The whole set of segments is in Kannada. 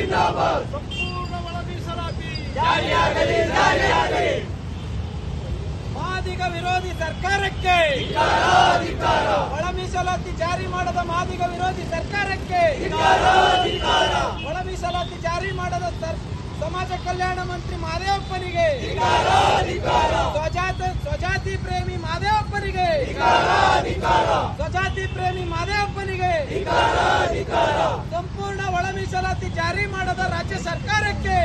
ಸಂಪೂರ್ಣ ಒಳ ಮೀಸಲಾತಿ ಮಾದಿಗ ವಿರೋಧಿ ಸರ್ಕಾರಕ್ಕೆ ಒಳ ಮೀಸಲಾತಿ ಜಾರಿ ಮಾಡದ ಮಾದಿಗ ವಿರೋಧಿ ಸರ್ಕಾರಕ್ಕೆ ಒಳ ಮೀಸಲಾತಿ ಜಾರಿ ಮಾಡದ ಸಮಾಜ ಕಲ್ಯಾಣ ಮಂತ್ರಿ ಮಾದೇವಪ್ಪನಿಗೆ ಸ್ವಜಾತಿ ಪ್ರೇಮಿ ಮಾದೇವಪ್ಪನಿಗೆ ಸ್ವಜಾತಿ ಪ್ರೇಮಿ ಮಾದೇವಪ್ಪನಿಗೆ ಸಂಪೂರ್ಣ ಒಳ ಮೀಸಲಾತಿ ಜಾರಿ ಮಾಡದ ರಾಜ್ಯ ಸರ್ಕಾರಕ್ಕೆ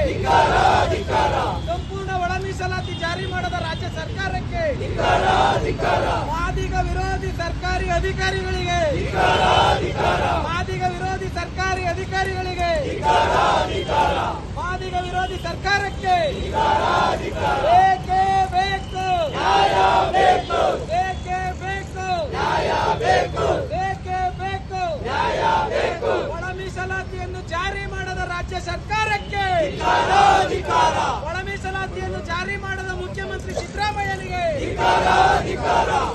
ಸಂಪೂರ್ಣ ಒಳ ಮೀಸಲಾತಿ ಜಾರಿ ಮಾಡದ ರಾಜ್ಯ ಸರ್ಕಾರಕ್ಕೆ ಮಾದಿಗ ವಿರೋಧಿ ಸರ್ಕಾರಿ ಅಧಿಕಾರಿಗಳಿಗೆ ಮಾದಿಗ ವಿರೋಧಿ ಸರ್ಕಾರಿ ಅಧಿಕಾರಿಗಳಿಗೆ ಮಾದಿಗ ವಿರೋಧಿ ಸರ್ಕಾರಕ್ಕೆ ಬೇಕೇ ಬೇಕು ಬೇಕೇ ಬೇಕು ಬೇಕೇ ಬೇಕು ಒಳ ಮೀಸಲಾತಿಯನ್ನು ಜಾರಿ ಮಾಡದ ರಾಜ್ಯ ಸರ್ಕಾರಕ್ಕೆ ಒಳ ಮೀಸಲಾತಿಯನ್ನು ಜಾರಿ ಮಾಡದ ಮುಖ್ಯಮಂತ್ರಿ ಸಿದ್ದರಾಮಯ್ಯನಿಗೆ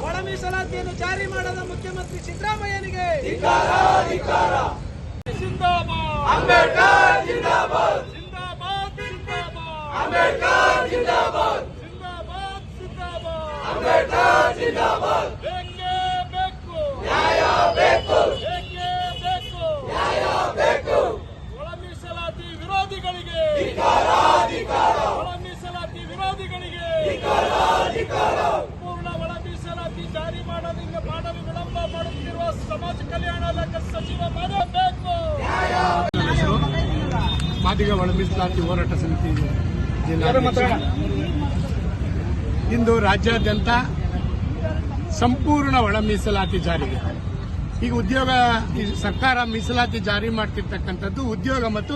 ಒಳ ಮೀಸಲಾತಿಯನ್ನು ಜಾರಿ ಮಾಡದ ಮುಖ್ಯಮಂತ್ರಿ ಸಿದ್ದರಾಮಯ್ಯನಿಗೆ ಅಂಬೇಡ್ಕರ್ ಜಿಂದಾಬಾದ್ ಅಂಬೇಡ್ಕರ್ ಜಿಂದಾಬಾದ್ ಅಂಬೇಡ್ಕರ್ ಜಿಂದಾಬಾದ್ ಬೇಕೇ ಬೇಕು ನ್ಯಾಯ ಬೇಕು ನ್ಯಾಯ ಬೇಕು ಒಳ ಮೀಸಲಾತಿ ವಿರೋಧಿಗಳಿಗೆ ಒಳ ಮೀಸಲಾತಿ ವಿರೋಧಿಗಳಿಗೆ ಸಂಪೂರ್ಣ ಒಳ ಮೀಸಲಾತಿ ಜಾರಿ ಮಾಡಲು ವಿಳಂಬ ಮಾಡುತ್ತಿರುವ ಸಮಾಜ ಕಲ್ಯಾಣ ಇಲಾಖೆ ಸಚಿವ ಬೇಕು ಮಾದಿಗ ಒಳ ಮೀಸಲಾತಿ ಹೋರಾಟ ಸಮಿತಿ ಇಂದು ರಾಜ್ಯಾದ್ಯಂತ ಸಂಪೂರ್ಣ ಒಳ ಮೀಸಲಾತಿ ಜಾರಿಗೆ ಈಗ ಸರ್ಕಾರ ಮೀಸಲಾತಿ ಜಾರಿ ಮಾಡ್ತಿರ್ತಕ್ಕಂಥದ್ದು ಉದ್ಯೋಗ ಮತ್ತು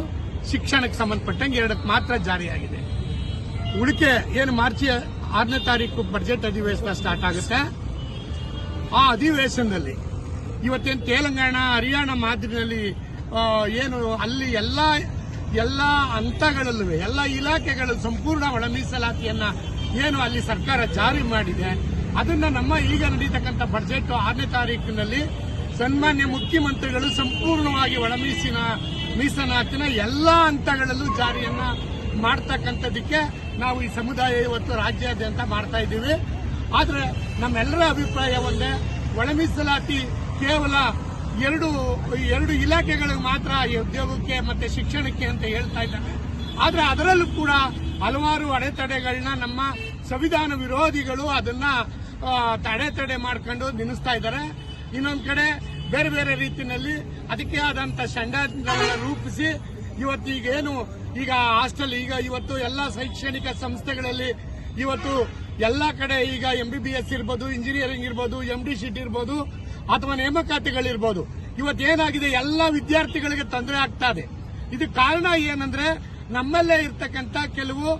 ಶಿಕ್ಷಣಕ್ಕೆ ಸಂಬಂಧಪಟ್ಟಂಗೆ ಎರಡಕ್ಕೆ ಮಾತ್ರ ಜಾರಿಯಾಗಿದೆ. ಉಳಿಕೆ ಏನು ಮಾರ್ಚ್ 6ನೇ ತಾರೀಕು ಬಜೆಟ್ ಅಧಿವೇಶನ ಸ್ಟಾರ್ಟ್ ಆಗುತ್ತೆ. ಆ ಅಧಿವೇಶನದಲ್ಲಿ ಇವತ್ತೇನು ತೆಲಂಗಾಣ ಹರಿಯಾಣ ಮಾದರಿಯಲ್ಲಿ ಏನು ಅಲ್ಲಿ ಎಲ್ಲ ಹಂತಗಳಲ್ಲೂ ಎಲ್ಲ ಇಲಾಖೆಗಳು ಸಂಪೂರ್ಣ ಒಳ ಮೀಸಲಾತಿಯನ್ನ ಏನು ಅಲ್ಲಿ ಸರ್ಕಾರ ಜಾರಿ ಮಾಡಿದೆ ಅದನ್ನ ನಮ್ಮ ಈಗ ನಡೀತಕ್ಕಂಥ ಬಜೆಟ್ 6ನೇ ತಾರೀಕಿನಲ್ಲಿ ಸನ್ಮಾನ್ಯ ಮುಖ್ಯಮಂತ್ರಿಗಳು ಸಂಪೂರ್ಣವಾಗಿ ಒಳ ಮೀಸಲಾತಿನ ಎಲ್ಲಾ ಹಂತಗಳಲ್ಲೂ ಜಾರಿಯನ್ನ ಮಾಡ್ತಕ್ಕಂಥದಕ್ಕೆ ನಾವು ಈ ಸಮುದಾಯ ಇವತ್ತು ರಾಜ್ಯಾದ್ಯಂತ ಮಾಡ್ತಾ ಇದ್ದೀವಿ. ಆದ್ರೆ ನಮ್ಮೆಲ್ಲರ ಅಭಿಪ್ರಾಯ ಒಂದೇ, ಒಳ ಮೀಸಲಾತಿ ಕೇವಲ ಎರಡು ಇಲಾಖೆಗಳಿಗೆ ಮಾತ್ರ ಉದ್ಯೋಗಕ್ಕೆ ಮತ್ತೆ ಶಿಕ್ಷಣಕ್ಕೆ ಅಂತ ಹೇಳ್ತಾ ಇದ್ದಾರೆ. ಆದ್ರೆ ಅದರಲ್ಲೂ ಕೂಡ ಹಲವಾರು ಅಡೆತಡೆಗಳನ್ನ ನಮ್ಮ ಸಂವಿಧಾನ ವಿರೋಧಿಗಳು ಅದನ್ನ ತಡೆ ಮಾಡ್ಕೊಂಡು ನಿಲ್ಲಿಸ್ತಾ ಇದ್ದಾರೆ. ಇನ್ನೊಂದು ಕಡೆ ಬೇರೆ ಬೇರೆ ರೀತಿಯಲ್ಲಿ ಅದಕ್ಕೆ ಆದಂತ ಷಡ್ಯಂತ್ರಗಳನ್ನ ರೂಪಿಸಿ ಇವತ್ತೀಗೇನು ಈಗ ಹಾಸ್ಟೆಲ್ ಇವತ್ತು ಎಲ್ಲ ಶೈಕ್ಷಣಿಕ ಸಂಸ್ಥೆಗಳಲ್ಲಿ ಇವತ್ತು ಎಲ್ಲಾ ಕಡೆ ಈಗ MBBS ಇರ್ಬೋದು, ಇಂಜಿನಿಯರಿಂಗ್ ಇರ್ಬೋದು, MD ಶೀಟ್ ಇರ್ಬೋದು ಅಥವಾ ನೇಮಕಾತಿಗಳಿರ್ಬೋದು, ಇವತ್ತೇನಾಗಿದೆ ಎಲ್ಲ ವಿದ್ಯಾರ್ಥಿಗಳಿಗೆ ತೊಂದರೆ ಆಗ್ತಾ ಇದೆ. ಇದು ಕಾರಣ ಏನಂದ್ರೆ ನಮ್ಮಲ್ಲೇ ಇರ್ತಕ್ಕಂಥ ಕೆಲವು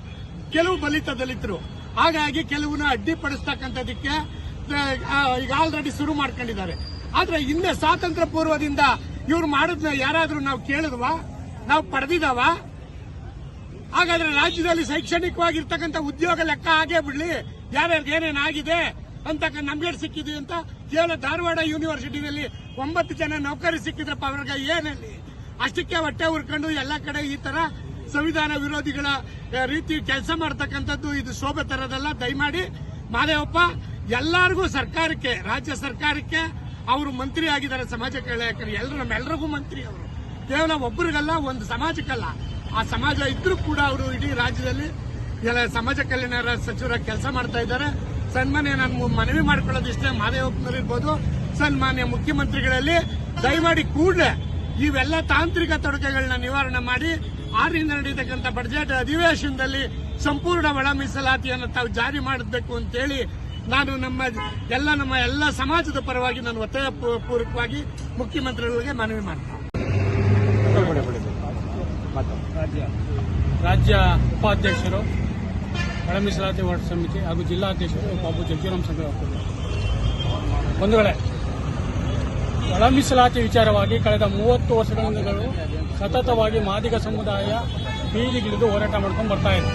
ದಲಿತರು ಹಾಗಾಗಿ ಕೆಲವನ್ನ ಅಡ್ಡಿಪಡಿಸ್ತಕ್ಕಂಥದಕ್ಕೆ ಈಗ ಆಲ್ರೆಡಿ ಶುರು ಮಾಡ್ಕೊಂಡಿದ್ದಾರೆ. ಆದ್ರೆ ಹಿಂದೆ ಸ್ವಾತಂತ್ರ್ಯ ಪೂರ್ವದಿಂದ ಇವ್ರು ಮಾಡಿದ್ನ ಯಾರಾದ್ರೂ ನಾವು ಕೇಳಿದ್ವಾ, ನಾವು ಪಡೆದಿದ್ದಾವ? ಹಾಗಾದ್ರೆ ರಾಜ್ಯದಲ್ಲಿ ಶೈಕ್ಷಣಿಕವಾಗಿರ್ತಕ್ಕಂಥ ಉದ್ಯೋಗ ಲೆಕ್ಕ ಆಗೇ ಬಿಡ್ಲಿ, ಯಾರ್ಯಾರಿಗೆ ಏನೇನಾಗಿದೆ ಅಂತ ನಮ್ಗೆ ಸಿಕ್ಕಿದ್ವಿ ಅಂತ ಕೇವಲ ಧಾರವಾಡ ಯೂನಿವರ್ಸಿಟಿನಲ್ಲಿ 9 ಜನ ನೌಕರಿ ಸಿಕ್ಕಿದ್ರಪ್ಪ, ಅವ್ರಿಗೆ ಏನಲ್ಲಿ ಅಷ್ಟಕ್ಕೆ ಹೊಟ್ಟೆ ಹುರ್ಕೊಂಡು ಎಲ್ಲ ಕಡೆ ಈ ತರ ಸಂವಿಧಾನ ವಿರೋಧಿಗಳ ರೀತಿ ಕೆಲಸ ಮಾಡ್ತಕ್ಕಂಥದ್ದು ಇದು ಶೋಭೆ ತರದಲ್ಲ. ದಯಮಾಡಿ ಮಾದೇವಪ್ಪ ಎಲ್ಲರಿಗೂ ಸರ್ಕಾರಕ್ಕೆ, ರಾಜ್ಯ ಸರ್ಕಾರಕ್ಕೆ ಅವರು ಮಂತ್ರಿ ಆಗಿದ್ದಾರೆ, ಸಮಾಜ ಕಲ್ಯಾಣ ನಮ್ಮೆಲ್ಲರಿಗೂ ಮಂತ್ರಿ ಅವರು, ಕೇವಲ ಒಬ್ಬರಿಗಲ್ಲ ಒಂದು ಸಮಾಜಕ್ಕಲ್ಲ. ಆ ಸಮಾಜ ಇದ್ರೂ ಕೂಡ ಅವರು ಇಡೀ ರಾಜ್ಯದಲ್ಲಿ ಸಮಾಜ ಕಲ್ಯಾಣ ಸಚಿವರ ಕೆಲಸ ಮಾಡ್ತಾ ಇದ್ದಾರೆ. ಸನ್ಮಾನ್ಯ ನಾನು ಮನವಿ ಮಾಡ್ಕೊಳ್ಳೋದಿಷ್ಟೇ, ಮಾದೇವಪ್ಪನವರಿರ್ಬೋದು, ಸನ್ಮಾನ್ಯ ಮುಖ್ಯಮಂತ್ರಿಗಳಲ್ಲಿ ದಯಮಾಡಿ ಕೂಡಲೇ ಇವೆಲ್ಲ ತಾಂತ್ರಿಕ ತೊಡಕೆಗಳನ್ನ ನಿವಾರಣೆ ಮಾಡಿ 6ರಿಂದ ನಡೀತಕ್ಕಂಥ ಬಜೆಟ್ ಅಧಿವೇಶನದಲ್ಲಿ ಸಂಪೂರ್ಣ ಒಳ ಮೀಸಲಾತಿಯನ್ನು ತಾವು ಜಾರಿ ಮಾಡಬೇಕು ಅಂತೇಳಿ ನಾನು ನಮ್ಮ ಎಲ್ಲ ಸಮಾಜದ ಪರವಾಗಿ ನಾನು ಒತ್ತಾಯ ಪೂರ್ವಕವಾಗಿ ಮುಖ್ಯಮಂತ್ರಿಗಳಿಗೆ ಮನವಿ ಮಾಡ್ತೇನೆ. ರಾಜ್ಯ ಉಪಾಧ್ಯಕ್ಷರು, ಒಳ ಮೀಸಲಾತಿ ಹೋರಾಟ ಸಮಿತಿ ಹಾಗೂ ಜಿಲ್ಲಾಧ್ಯಕ್ಷರು ಬಾಬು ಜಗಜೀವರಾಮ್ ಸಂಘ ಬಂಧುಗಳೇ, ಒಳ ಮೀಸಲಾತಿ ವಿಚಾರವಾಗಿ ಕಳೆದ 30 ವರ್ಷಗಳಿಂದಲೂ ಸತತವಾಗಿ ಮಾದಿಗ ಸಮುದಾಯ ಬೀದಿಗಿಳಿದು ಹೋರಾಟ ಮಾಡ್ಕೊಂಡು ಬರ್ತಾ ಇದೆ.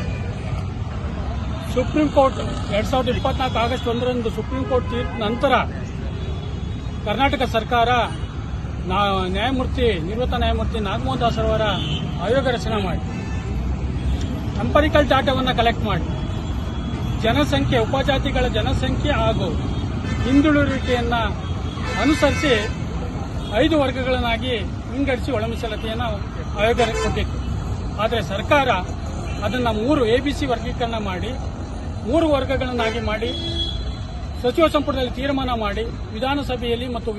ಸುಪ್ರೀಂ ಕೋರ್ಟ್ 2024 ಆಗಸ್ಟ್ 1ರಂದು ಸುಪ್ರೀಂ ಕೋರ್ಟ್ ತೀರ್ಪು ನಂತರ ಕರ್ನಾಟಕ ಸರ್ಕಾರ ನಿವೃತ್ತ ನ್ಯಾಯಮೂರ್ತಿ ನಾಗಮೋಹನ್ ದಾಸ್ ಅವರ ಆಯೋಗ ರಚನೆ ಮಾಡಿ ಎಂಪರಿಕಲ್ ಡಾಟಾವನ್ನು ಕಲೆಕ್ಟ್ ಮಾಡಿ ಜನಸಂಖ್ಯೆ, ಉಪಜಾತಿಗಳ ಜನಸಂಖ್ಯೆ ಹಾಗೂ ಹಿಂದುಳಿಯುವಿಕೆಯನ್ನು ಅನುಸರಿಸಿ 5 ವರ್ಗಗಳನ್ನಾಗಿ ವಿಂಗಡಿಸಿ ಒಳ ಮೀಸಲಾತಿಯನ್ನು ಆಯೋಗ ಕೊಟ್ಟಿತ್ತು. ಆದರೆ ಸರ್ಕಾರ ಅದನ್ನು 3 ABC ವರ್ಗೀಕರಣ ಮಾಡಿ 3 ವರ್ಗಗಳನ್ನಾಗಿ ಮಾಡಿ ಸಚಿವ ಸಂಪುಟದಲ್ಲಿ ತೀರ್ಮಾನ ಮಾಡಿ ವಿಧಾನಸಭೆಯಲ್ಲಿ ಮತ್ತು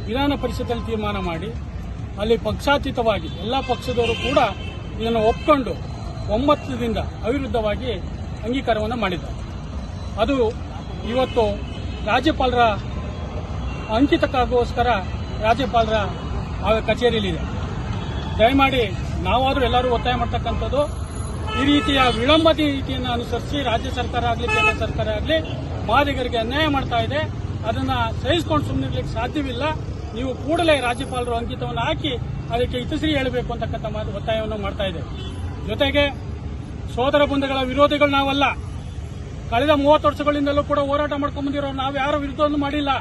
ವಿಧಾನ ಪರಿಷತ್ತಲ್ಲಿ ತೀರ್ಮಾನ ಮಾಡಿ ಅಲ್ಲಿ ಪಕ್ಷಾತೀತವಾಗಿ ಎಲ್ಲ ಪಕ್ಷದವರು ಕೂಡ ಇದನ್ನು ಒಪ್ಪಿಕೊಂಡು ಒಮ್ಮತದಿಂದ ಅವಿರುದ್ಧವಾಗಿ ಅಂಗೀಕಾರವನ್ನು ಮಾಡಿದ್ದಾರೆ. ಅದು ಇವತ್ತು ರಾಜ್ಯಪಾಲರ ಅಂಕಿತಕ್ಕಾಗೋಸ್ಕರ ರಾಜ್ಯಪಾಲರ ಕಚೇರಿಯಲ್ಲಿದೆ. ದಯಮಾಡಿ ನಾವಾದರೂ ಎಲ್ಲರೂ ಒತ್ತಾಯ ಮಾಡ್ತಕ್ಕಂಥದ್ದು, ಈ ರೀತಿಯ ವಿಳಂಬದ ನೀತಿಯನ್ನು ಅನುಸರಿಸಿ ರಾಜ್ಯ ಸರ್ಕಾರ ಆಗಲಿ ಕೇಂದ್ರ ಸರ್ಕಾರ ಆಗಲಿ ಮಾದಿಗರಿಗೆ ಅನ್ಯಾಯ ಮಾಡ್ತಾ ಇದೆ. ಅದನ್ನು ಸಹಿಸಿಕೊಂಡು ಸುಮ್ಮನಿರ್ಲಿಕ್ಕೆ ಸಾಧ್ಯವಿಲ್ಲ. ನೀವು ಕೂಡಲೇ ರಾಜ್ಯಪಾಲರು ಅಂಕಿತವನ್ನು ಹಾಕಿ ಅದಕ್ಕೆ ಹಿತಶ್ರೀ ಹೇಳಬೇಕು ಅಂತಕ್ಕಂಥ ಒತ್ತಾಯವನ್ನು ಮಾಡ್ತಾ ಇದೆ. ಜೊತೆಗೆ ಸೋದರ ಬಂಧುಗಳ ವಿರೋಧಿಗಳು ನಾವಲ್ಲ. ಕಳೆದ 30 ವರ್ಷಗಳಿಂದಲೂ ಕೂಡ ಹೋರಾಟ ಮಾಡ್ಕೊಂಡು ಬಂದಿರೋ ನಾವು ಯಾರ ವಿರುದ್ಧವನ್ನು ಮಾಡಿಲ್ಲ.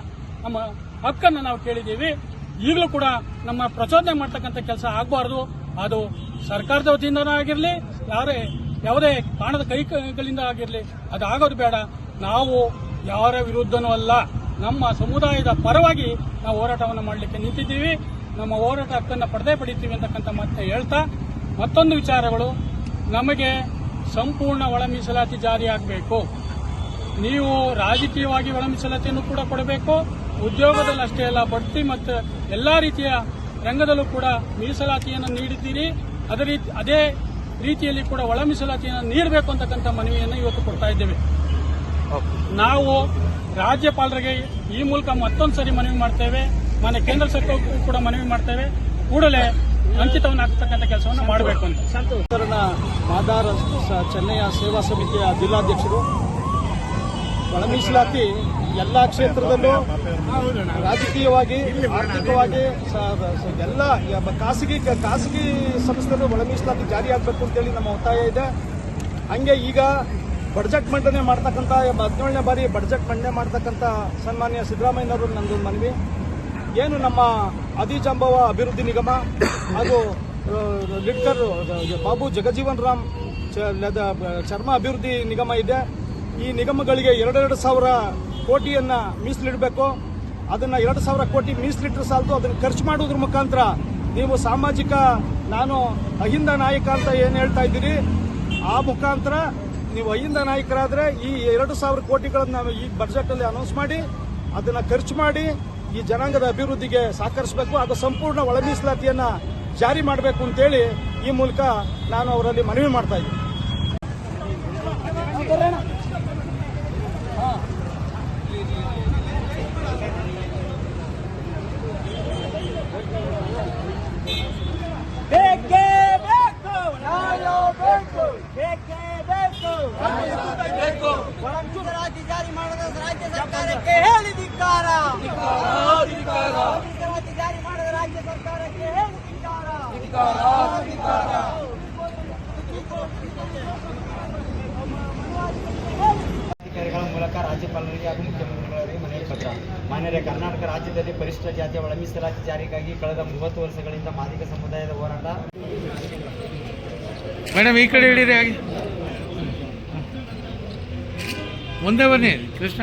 ನಮ್ಮ ಹಕ್ಕನ್ನು ನಾವು ಕೇಳಿದ್ದೀವಿ. ಈಗಲೂ ಕೂಡ ನಮ್ಮ ಪ್ರಚೋದನೆ ಮಾಡ್ತಕ್ಕಂಥ ಕೆಲಸ ಆಗಬಾರ್ದು. ಅದು ಸರ್ಕಾರದ ವತಿಯಿಂದನೇ ಆಗಿರಲಿ, ಯಾವುದೇ ಕಾಣದ ಕೈಗಳಿಂದ ಆಗಿರಲಿ, ಅದು ಆಗೋದು ಬೇಡ. ನಾವು ಯಾರ ವಿರುದ್ಧನೂ ಅಲ್ಲ. ನಮ್ಮ ಸಮುದಾಯದ ಪರವಾಗಿ ನಾವು ಹೋರಾಟವನ್ನು ಮಾಡಲಿಕ್ಕೆ ನಿಂತಿದ್ದೀವಿ. ನಮ್ಮ ಹೋರಾಟ ಹಕ್ಕನ್ನು ಪಡೆಯುತ್ತೀವಿ ಅಂತಕ್ಕಂಥ ಮಾತನ್ನ ಹೇಳ್ತಾ, ಮತ್ತೊಂದು ವಿಚಾರಗಳು, ನಮಗೆ ಸಂಪೂರ್ಣ ಒಳ ಮೀಸಲಾತಿ ಜಾರಿಯಾಗಬೇಕು. ನೀವು ರಾಜಕೀಯವಾಗಿ ಒಳ ಮೀಸಲಾತಿಯನ್ನು ಕೂಡ ಕೊಡಬೇಕು. ಉದ್ಯೋಗದಲ್ಲಿ ಅಷ್ಟೇ ಅಲ್ಲ, ಬಡ್ತಿ ಮತ್ತು ಎಲ್ಲಾ ರೀತಿಯ ರಂಗದಲ್ಲೂ ಕೂಡ ಮೀಸಲಾತಿಯನ್ನು ನೀಡಿದ್ದೀರಿ. ಅದೇ ರೀತಿಯಲ್ಲಿ ಕೂಡ ಒಳ ಮೀಸಲಾತಿಯನ್ನು ನೀಡಬೇಕು ಅಂತಕ್ಕಂಥ ಮನವಿಯನ್ನು ಇವತ್ತು ಕೊಡ್ತಾ ಇದ್ದೇವೆ. ನಾವು ರಾಜ್ಯಪಾಲರಿಗೆ ಈ ಮೂಲಕ ಮತ್ತೊಂದು ಸರಿ ಮನವಿ ಮಾಡ್ತೇವೆ. ಮಾನ್ಯ ಕೇಂದ್ರ ಸರ್ಕಾರಕ್ಕೂ ಕೂಡ ಮನವಿ ಮಾಡ್ತೇವೆ. ಕೂಡಲೇ ಅಂಕಿತವನ್ನು ಹಾಕತಕ್ಕಂಥ ಕೆಲಸವನ್ನು ಮಾಡಬೇಕು ಅಂತ. ಸಂತೋಷನ ಮಾದಾರ ಚೆನ್ನಯ್ಯ ಸೇವಾ ಸಮಿತಿಯ ಜಿಲ್ಲಾಧ್ಯಕ್ಷರು. ಒಳ ಮೀಸಲಾತಿ ಎಲ್ಲ ಕ್ಷೇತ್ರದಲ್ಲೂ ರಾಜಕೀಯವಾಗಿ, ಆರ್ಥಿಕವಾಗಿ ಎಲ್ಲ ಖಾಸಗಿ ಸಂಸ್ಥೆಗಳು ಒಳ ಮೀಸಲಾತಿ ಜಾರಿಯಾಗಬೇಕು ಅಂತೇಳಿ ನಮ್ಮ ಒತ್ತಾಯ ಇದೆ. ಹಂಗೆ ಈಗ ಬಡ್ಜೆಟ್ ಮಂಡನೆ ಮಾಡ್ತಕ್ಕಂಥ 17ನೇ ಬಾರಿ ಬಡ್ಜೆಟ್ ಮಂಡನೆ ಮಾಡ್ತಕ್ಕಂಥ ಸನ್ಮಾನ್ಯ ಸಿದ್ದರಾಮಯ್ಯನವರು ನಂದು ಮನವಿ ಏನು, ನಮ್ಮ ಆದಿಜಾಂಬವ ಅಭಿವೃದ್ಧಿ ನಿಗಮ ಹಾಗೂ ಲಿಡ್ಕರ್ ಬಾಬು ಜಗಜೀವನ್ ರಾಮ್ ಚರ್ಮ ಅಭಿವೃದ್ಧಿ ನಿಗಮ ಇದೆ. ಈ ನಿಗಮಗಳಿಗೆ 2,000 ಕೋಟಿಯನ್ನು ಮೀಸಲಿಡಬೇಕು. ಅದನ್ನು 2,000 ಕೋಟಿ ಮೀಸಲಿಟ್ಟರೆ ಸಾಲದು, ಅದನ್ನು ಖರ್ಚು ಮಾಡೋದ್ರ ಮುಖಾಂತರ ನೀವು ಸಾಮಾಜಿಕ, ನಾನು ಅಹಿಂದ ನಾಯಕ ಅಂತ ಏನು ಹೇಳ್ತಾ ಇದ್ದೀರಿ, ಆ ಮುಖಾಂತರ ನೀವು ಅಹಿಂದ ನಾಯಕರಾದರೆ ಈ 2,000 ಕೋಟಿಗಳನ್ನು ಈ ಬಜೆಟಲ್ಲಿ ಅನೌನ್ಸ್ ಮಾಡಿ ಅದನ್ನು ಖರ್ಚು ಮಾಡಿ ಈ ಜನಾಂಗದ ಅಭಿವೃದ್ಧಿಗೆ ಸಹಕರಿಸಬೇಕು. ಅದು ಸಂಪೂರ್ಣ ಒಳ ಮೀಸಲಾತಿಯನ್ನು ಜಾರಿ ಮಾಡಬೇಕು ಅಂತೇಳಿ ಈ ಮೂಲಕ ನಾನು ಅವರಲ್ಲಿ ಮನವಿ ಮಾಡ್ತಾ ಇದ್ದೀನಿ. ಒಳಮೀಸಲಾತಿ ಜಾರಿ ಮಾಡದ ರಾಜ್ಯ ಸರ್ಕಾರಕ್ಕೆ ಹೇಳಿ ಧಿಕ್ಕಾರ. ಮೀಸಲಾತಿ ಜಾರಿ ಮಾಡದ ರಾಜ್ಯ ಸರ್ಕಾರಕ್ಕೆ ಹೇಳಿ ಧಿಕ್ಕಾರ. ಅಧಿಕಾರಿಗಳ ಮೂಲಕ ರಾಜ್ಯಪಾಲರಿಗೆ ಹಾಗೂ ಮುಖ್ಯಮಂತ್ರಿಗಳಿಗೆ ಮನವಿ ಪತ್ರ. ಮಾನ್ಯರೇ, ಕರ್ನಾಟಕ ರಾಜ್ಯದಲ್ಲಿ ಪರಿಶಿಷ್ಟ ಜಾತಿಯ ಒಳ ಮೀಸಲಾತಿ ಜಾರಿಗಾಗಿ ಕಳೆದ 30 ವರ್ಷಗಳಿಂದ ಮಾದಿಗ ಸಮುದಾಯದ ಹೋರಾಟ. ಮೇಡಮ್ ಈ ಕಡೆ ಹೇಳಿರಿ, ಹಾಗೆ ಮುಂದೆ ಬನ್ನಿ. ಕೃಷ್ಣ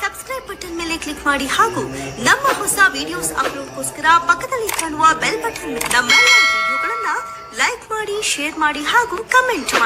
ಸಬ್ಸ್ಕ್ರೈಬ್ ಬಟನ್ ಮೇಲೆ ಕ್ಲಿಕ್ ಮಾಡಿ ಹಾಗೂ ನಮ್ಮ ಹೊಸ ವಿಡಿಯೋಸ್ ಅಪ್ಲೋಡ್ಗೋಸ್ಕರ ಪಕ್ಕದಲ್ಲಿ ಕಾಣುವ ಬೆಲ್ ಬಟನ್ ನಮ್ಮೆಲ್ಲ ವಿಡಿಯೋಗಳನ್ನ ಲೈಕ್ ಮಾಡಿ, ಶೇರ್ ಮಾಡಿ ಹಾಗೂ ಕಮೆಂಟ್ ಮಾಡಿ.